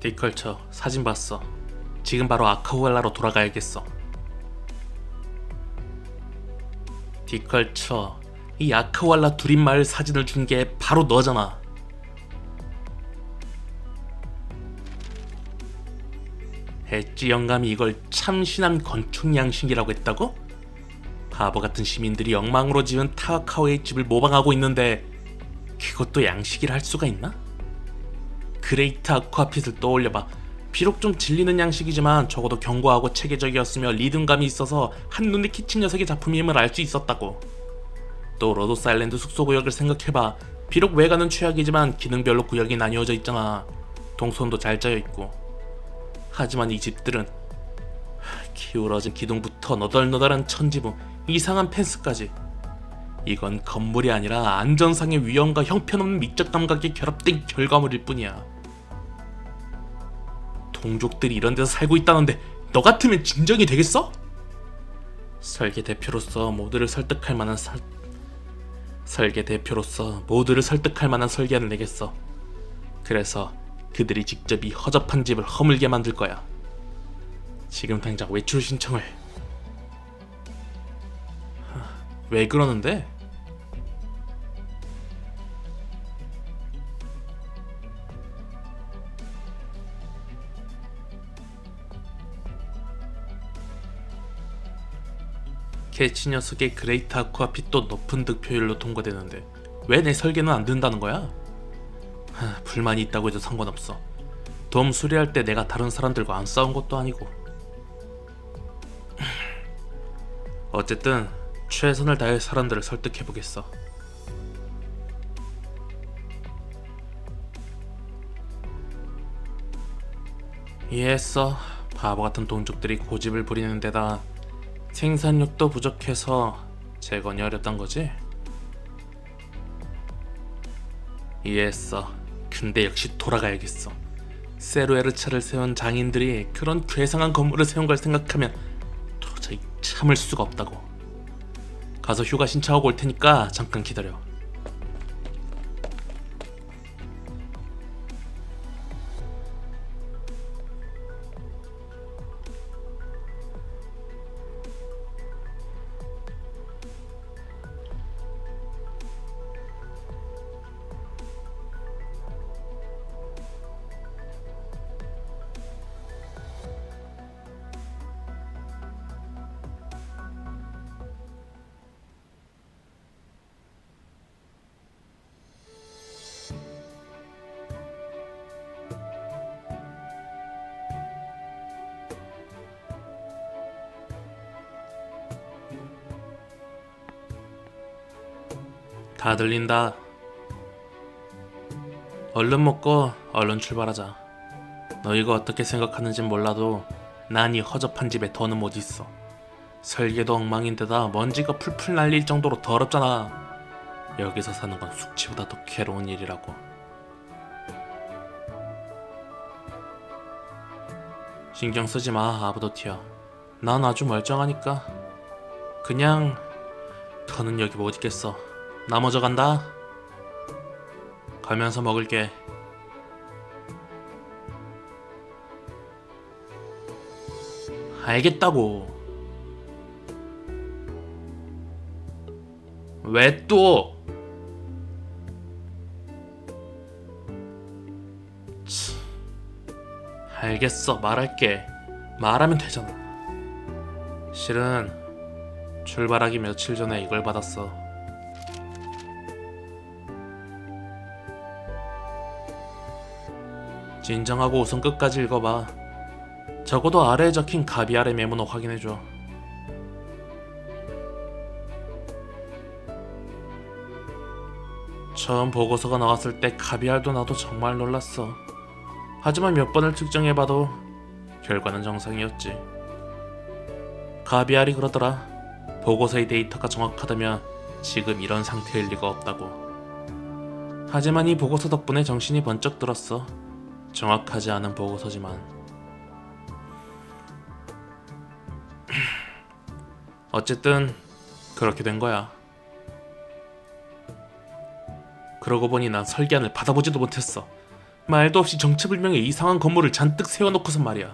디컬처 사진 봤어. 지금 바로 아카우알라로 돌아가야겠어. 디컬처, 이 아카우알라 두린마을 사진을 준 게 바로 너잖아. 엣지 영감이 이걸 참신한 건축 양식이라고 했다고? 바보 같은 시민들이 엉망으로 지은 타카오의 집을 모방하고 있는데 그것도 양식이라 할 수가 있나? 그레이트 아쿠아핏을 떠올려봐. 비록 좀 질리는 양식이지만 적어도 견고하고 체계적이었으며 리듬감이 있어서 한눈에 키친 녀석의 작품임을 알 수 있었다고. 또 로도스 아일랜드 숙소구역을 생각해봐. 비록 외관은 최악이지만 기능별로 구역이 나뉘어져 있잖아. 동선도 잘 짜여있고. 하지만 이 집들은 기울어진 기둥부터 너덜너덜한 천지붕, 이상한 펜스까지, 이건 건물이 아니라 안전상의 위험과 형편없는 미적 감각이 결합된 결과물일 뿐이야. 동족들이 이런 데서 살고 있다는데 너 같으면 진정이 되겠어? 설계 대표로서 모두를 설득할 만한 설계안을 내겠어. 그래서 그들이 직접 이 허접한 집을 허물게 만들 거야. 지금 당장 외출 신청을. 왜 그러는데? 캐치 녀석의 그레이트 아쿠아핏도 높은 득표율로 통과되는데 왜 내 설계는 안 된다는 거야? 불만이 있다고 해도 상관없어. 돔 수리할 때 내가 다른 사람들과 안 싸운 것도 아니고. 어쨌든 최선을 다해 사람들을 설득해보겠어. 이해했어. 바보 같은 동족들이 고집을 부리는 데다 생산력도 부족해서 재건이 어렵단 거지? 이해했어. 근데 역시 돌아가야겠어. 세루에르차를 세운 장인들이 그런 괴상한 건물을 세운 걸 생각하면 도저히 참을 수가 없다고. 가서 휴가 신청하고 올 테니까 잠깐 기다려. 다 들린다. 얼른 먹고 얼른 출발하자. 너희가 어떻게 생각하는진 몰라도 난 이 허접한 집에 더는 못 있어. 설계도 엉망인데다 먼지가 풀풀 날릴 정도로 더럽잖아. 여기서 사는 건 숙취보다 더 괴로운 일이라고. 신경 쓰지 마, 아브도티야. 난 아주 멀쩡하니까. 그냥 더는 여기 못 있겠어. 나 먼저 간다. 가면서 먹을게. 알겠다고. 왜 또? 알겠어, 말할게. 말하면 되잖아. 실은 출발하기 며칠 전에 이걸 받았어. 진정하고 우선 끝까지 읽어봐. 적어도 아래에 적힌 가비알의 메모는 확인해줘. 처음 보고서가 나왔을 때 가비알도 나도 정말 놀랐어. 하지만 몇 번을 측정해봐도 결과는 정상이었지. 가비알이 그러더라. 보고서의 데이터가 정확하다면 지금 이런 상태일 리가 없다고. 하지만 이 보고서 덕분에 정신이 번쩍 들었어. 정확하지 않은 보고서지만. 어쨌든 그렇게 된 거야. 그러고 보니 난 설계안을 받아보지도 못했어. 말도 없이 정체불명의 이상한 건물을 잔뜩 세워놓고선 말이야.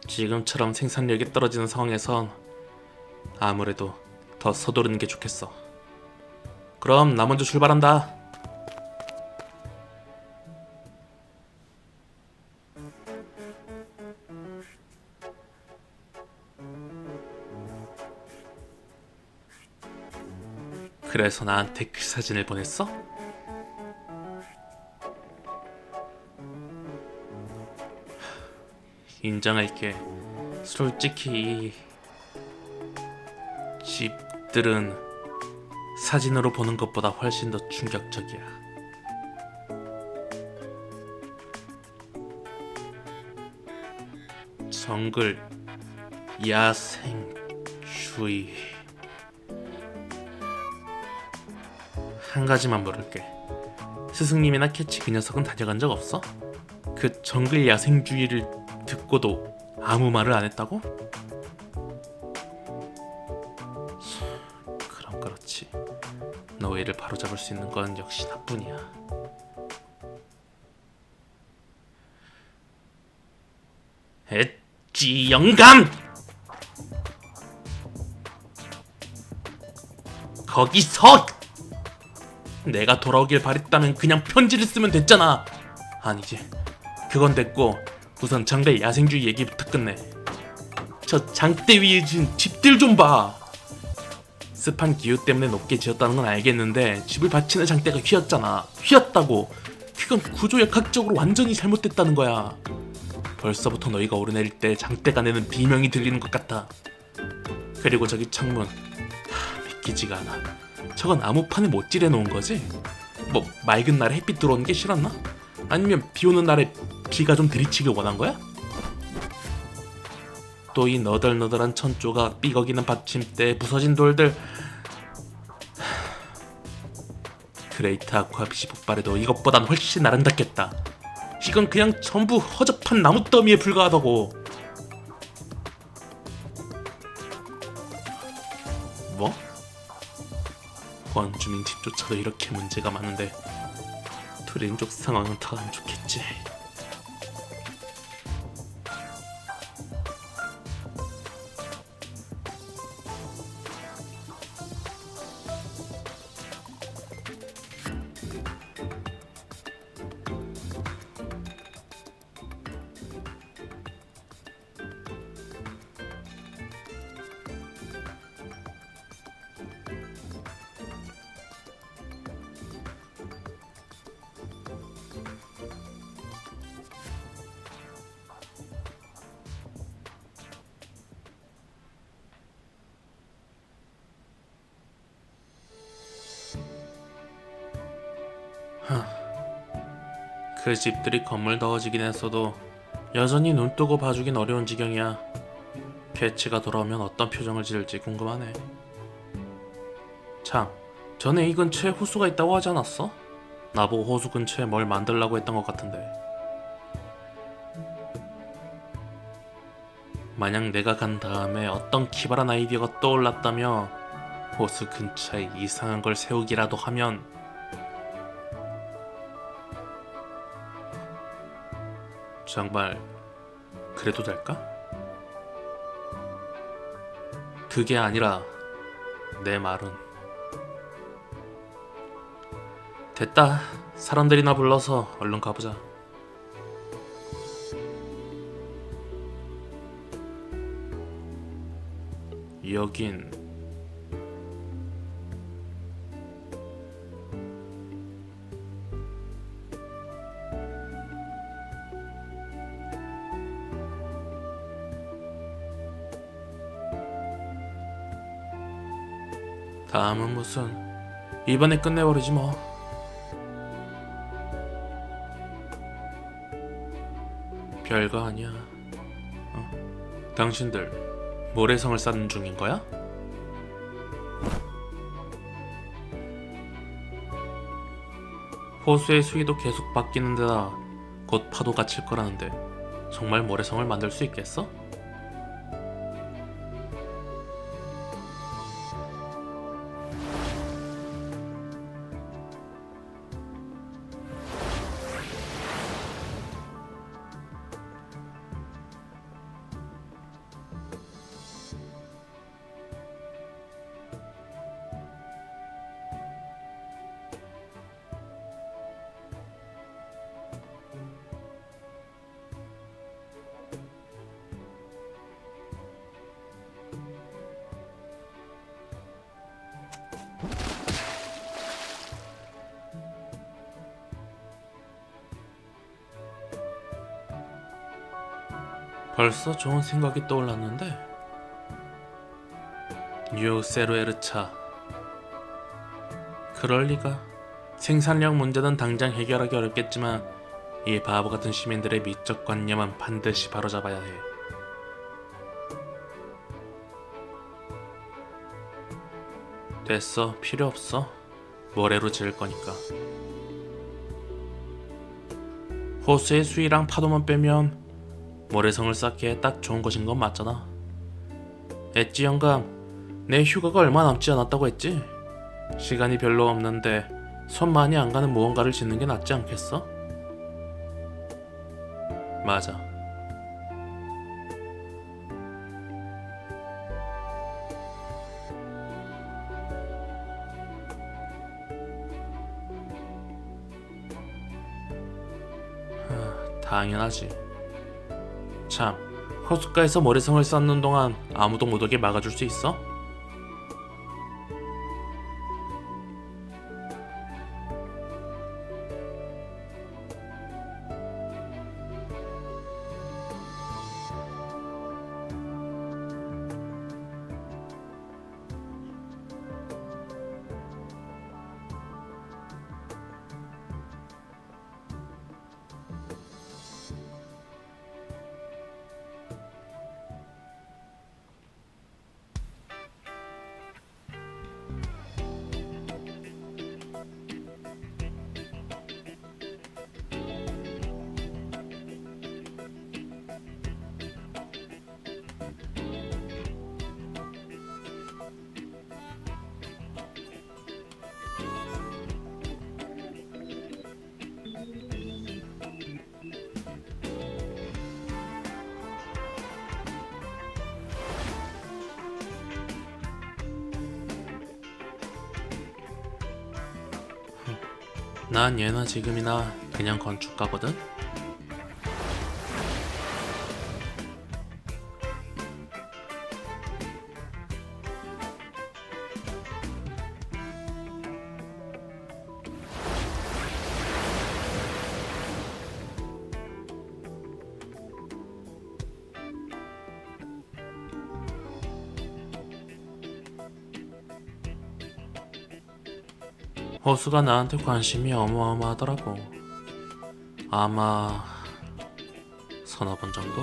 지금처럼 생산력이 떨어지는 상황에선 아무래도 더 서두르는 게 좋겠어. 그럼 나 먼저 출발한다. 그래서 나한테 그 사진을 보냈어? 인정할게. 솔직히 이 집들은 사진으로 보는 것보다 훨씬 더 충격적이야. 정글 야생주의. 한 가지만 물을게. 스승님이나 캐치 그 녀석은 다녀간 적 없어? 그 정글 야생주의를 듣고도 아무 말을 안 했다고? 그럼 그렇지. 너희를 바로잡을 수 있는 건 역시 나뿐이야. 엣지 영감! 거기서! 내가 돌아오길 바랬다면 그냥 편지를 쓰면 됐잖아. 아니지. 그건 됐고 우선 장대 야생주의 얘기부터 끝내. 저 장대 위에 지은 집들 좀 봐. 습한 기후 때문에 높게 지었다는 건 알겠는데 집을 받치는 장대가 휘었잖아. 휘었다고. 그건 구조역학적으로 완전히 잘못됐다는 거야. 벌써부터 너희가 오르내릴 때 장대가 내는 비명이 들리는 것 같아. 그리고 저기 창문, 믿기지가 않아. 저건 나무판에 못질해 놓은 거지? 뭐 맑은 날에 햇빛 들어오는 게 싫었나? 아니면 비 오는 날에 비가 좀 들이치길 원한 거야? 또 이 너덜너덜한 천조각, 삐걱이는 받침대, 부서진 돌들. 그레이트 아쿠아빛이 폭발해도 이것보단 훨씬 아름답겠다. 이건 그냥 전부 허접한 나무더미에 불과하다고. 뭐? 원주민 집조차도 이렇게 문제가 많은데 투린족 상황은 더 안 좋겠지. 그 집들이 건물 더워지긴 했어도 여전히 눈 뜨고 봐주긴 어려운 지경이야. 캐치가 돌아오면 어떤 표정을 지을지 궁금하네. 참, 전에 이 근처에 호수가 있다고 하지 않았어? 나보고 호수 근처에 뭘 만들라고 했던 것 같은데. 만약 내가 간 다음에 어떤 기발한 아이디어가 떠올랐다며 호수 근처에 이상한 걸 세우기라도 하면 정말 그래도 될까? 그게 아니라 내 말은 됐다. 사람들이나 불러서 얼른 가보자. 여긴 다음은 무슨 이번에 끝내버리지 뭐. 별거 아니야. 당신들 모래성을 쌓는 중인 거야? 호수의 수위도 계속 바뀌는 데다 곧 파도가 칠 거라는데 정말 모래성을 만들 수 있겠어? 벌써 좋은 생각이 떠올랐는데. 뉴 세루에르차. 그럴 리가. 생산력 문제는 당장 해결하기 어렵겠지만 이 바보 같은 시민들의 미적 관념은 반드시 바로잡아야 해. 됐어, 필요 없어. 모래로 지을 거니까. 호수의 수위랑 파도만 빼면 모래성을 쌓기에 딱 좋은 곳인 건 맞잖아. 엣지 영감, 내 휴가가 얼마 남지 않았다고 했지? 시간이 별로 없는데 손 많이 안 가는 무언가를 짓는 게 낫지 않겠어? 맞아. 당연하지. 참, 호숫가에서 모래성을 쌓는 동안 아무도 못 오게 막아줄 수 있어? 난 예나 지금이나 그냥 건축가거든? 호수가 나한테 관심이 어마어마하더라고. 아마 서너 번 정도?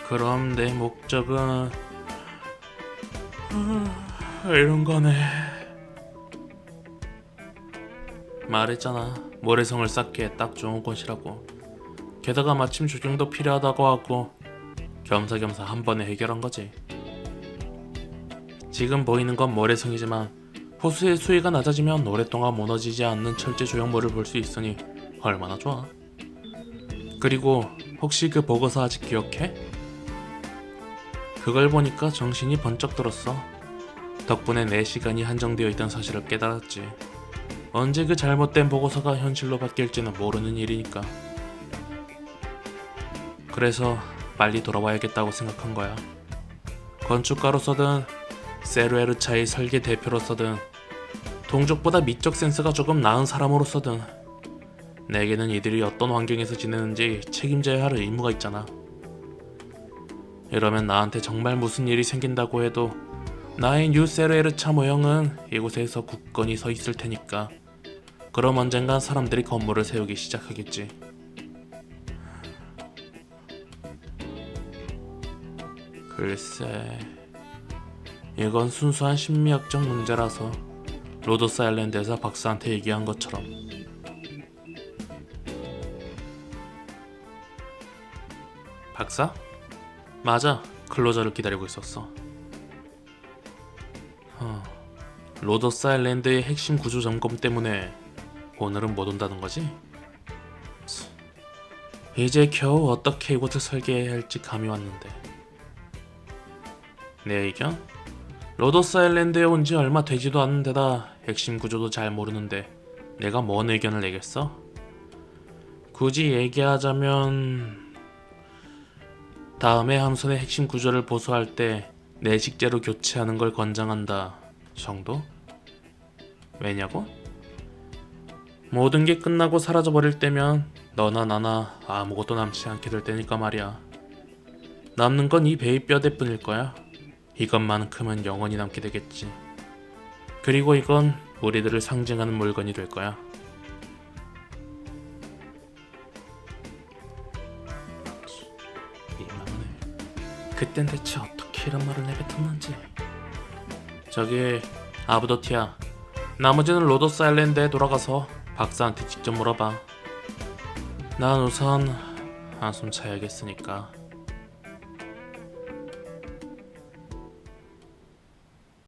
그럼 내 목적은 이런 거네. 말했잖아, 모래성을 쌓기에 딱 좋은 곳이라고. 게다가 마침 조경도 필요하다고 하고 겸사겸사 한 번에 해결한 거지. 지금 보이는 건 모래성이지만 호수의 수위가 낮아지면 오랫동안 무너지지 않는 철제 조형물을 볼 수 있으니 얼마나 좋아. 그리고 혹시 그 보고서 아직 기억해? 그걸 보니까 정신이 번쩍 들었어. 덕분에 내 시간이 한정되어 있던 사실을 깨달았지. 언제 그 잘못된 보고서가 현실로 바뀔지는 모르는 일이니까. 그래서 빨리 돌아와야겠다고 생각한 거야. 건축가로서든 세루에르차의 설계 대표로서든 동족보다 미적 센스가 조금 나은 사람으로서든 내게는 이들이 어떤 환경에서 지내는지 책임져야 할 의무가 있잖아. 이러면 나한테 정말 무슨 일이 생긴다고 해도 나의 뉴 세루에르차 모형은 이곳에서 굳건히 서 있을 테니까. 그럼 언젠간 사람들이 건물을 세우기 시작하겠지. 글쎄, 이건 순수한 심리학적 문제라서 로더스 아일랜드에서 박사한테 얘기한 것처럼. 박사? 맞아, 클로저를 기다리고 있었어. 로더스 아일랜드의 핵심 구조 점검 때문에 오늘은 못 온다는 거지? 이제 겨우 어떻게 이곳을 설계해야 할지 감이 왔는데. 내 의견? 로더스 아일랜드에 온 지 얼마 되지도 않은 데다 핵심 구조도 잘 모르는데 내가 뭔 의견을 내겠어? 굳이 얘기하자면 다음에 함선의 핵심 구조를 보수할 때 내식제로 교체하는 걸 권장한다 정도? 왜냐고? 모든 게 끝나고 사라져버릴 때면 너나 나나 아무것도 남지 않게 될 테니까 말이야. 남는 건 이 배의 뼈대뿐일 거야. 이것만큼은 영원히 남게 되겠지. 그리고 이건 우리들을 상징하는 물건이 될 거야. 민망하네. 그땐 대체 어떻게 이런 말을 내뱉었는지. 저기 아부도티야, 나머지는 로더스 아일랜드에 돌아가서 박사한테 직접 물어봐. 난 우선 한숨 자야겠으니까.